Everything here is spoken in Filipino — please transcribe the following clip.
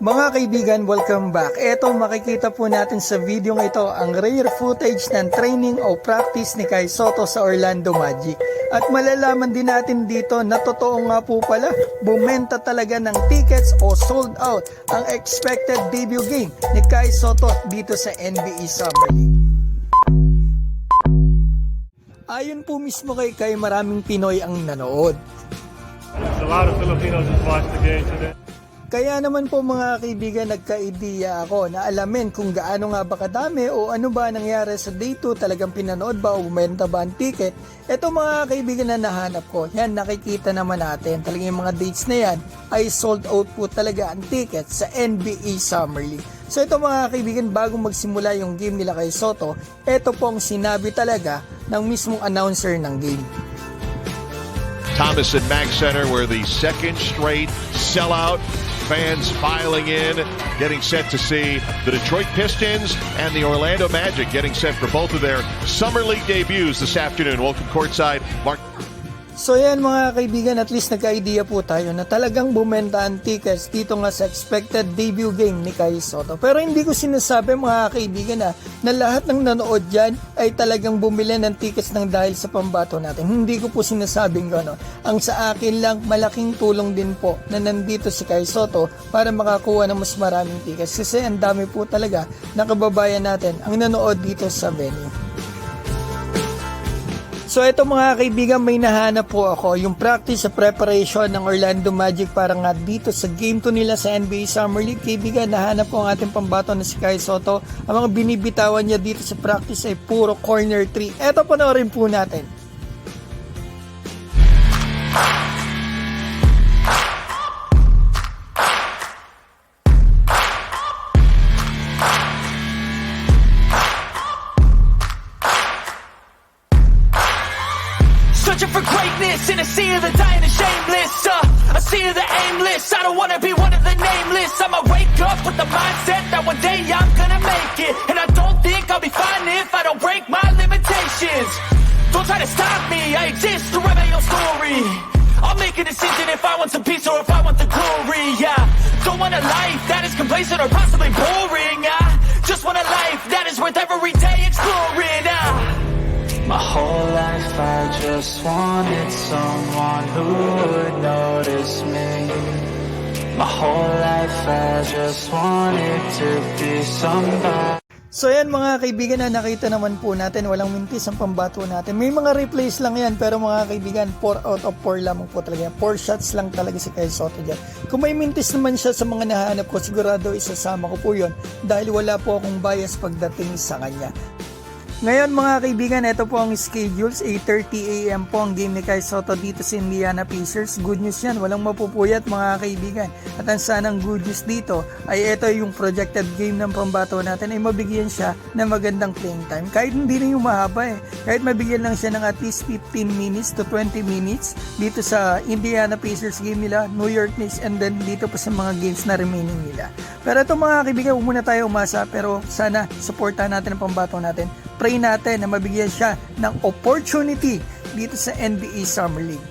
Mga kaibigan, welcome back. Ito makikita po natin sa video ng ito ang rare footage ng training o practice ni Kai Sotto sa Orlando Magic. At malalaman din natin dito na totoo nga po pala, bumenta talaga ng tickets o sold out ang expected debut game ni Kai Sotto dito sa NBA Summer League. Ayon po mismo kay Kai, maraming Pinoy ang nanood. A lot of Filipinos just watched the game today. Kaya naman po mga kaibigan, nagka-idea ako na alamin kung gaano nga ba kadami o ano ba nangyari sa day 2, talagang pinanood ba o bumenta ba ang ticket. Ito mga kaibigan na nahanap ko, yan nakikita naman natin, talagang yung mga dates na yan ay sold out po talaga ang ticket sa NBA Summer League. So ito mga kaibigan, bago magsimula yung game nila kay Sotto, ito pong sinabi talaga ng mismong announcer ng game. Thomas and Mack Center, where the second straight sellout, fans filing in, getting set to see the Detroit Pistons and the Orlando Magic getting set for both of their Summer League debuts this afternoon. Welcome courtside, Mark. So yan mga kaibigan, at least nagka-idea po tayo na talagang bumenta ang tickets dito nga sa expected debut game ni Kai Sotto. Pero hindi ko sinasabi mga kaibigan na lahat ng nanood dyan ay talagang bumili ng tickets ng dahil sa pambato natin. Hindi ko po sinasabing gano'n. Ang sa akin lang, malaking tulong din po na nandito si Kai Sotto para makakuha ng mas maraming tickets. Kasi ang dami po talaga na kababayan natin ang nanood dito sa venue. So ito mga kaibigan, may nahanap po ako yung practice sa preparation ng Orlando Magic para nga dito sa game 2 nila sa NBA Summer League. Kaibigan, nahanap ko ang ating pambato na si Kai Sotto. Ang mga binibitawan niya dito sa practice ay puro corner 3. Ito panoorin po natin. Searching for greatness in a sea of the dying and shameless. A sea of the aimless. I don't wanna be one of the nameless. I'ma wake up with the mindset that one day I'm gonna make it. And I don't think I'll be fine if I don't break my limitations. Don't try to stop me, I exist to write my own story. I'll make a decision if I want some peace or if I want the glory. Yeah, don't want a life that is complacent or possibly boring. I just want a life that is worth every day exploring. My whole life I just wanted someone who would notice me. My whole life I just wanted to be somebody. So yan mga kaibigan, na nakita naman po natin, walang mintis ang pambato natin. May mga replays lang yan, pero mga kaibigan, 4 out of 4 lamang po talaga. 4 shots lang talaga si Kai Sotto dyan. Kung may mintis naman siya sa mga nahanap ko, sigurado isasama ko po yun dahil wala po akong bias pagdating sa kanya. Ngayon mga kaibigan, ito po ang schedules. 8:30 AM po ang game ni Kai Sotto dito sa Indiana Pacers. Good news yan, walang mapupuyat mga kaibigan. At ang sanang good news dito ay ito yung projected game ng pambato natin ay mabigyan siya ng magandang playing time. Kahit hindi rin yung mahaba kahit mabigyan lang siya ng at least 15 minutes to 20 minutes dito sa Indiana Pacers game nila, New York Knicks, and then dito pa sa mga games na remaining nila. Pero ito mga kaibigan, huwag muna tayo umasa, pero sana supportahan natin ang pambato natin. Pray natin na mabigyan siya ng opportunity dito sa NBA Summer League.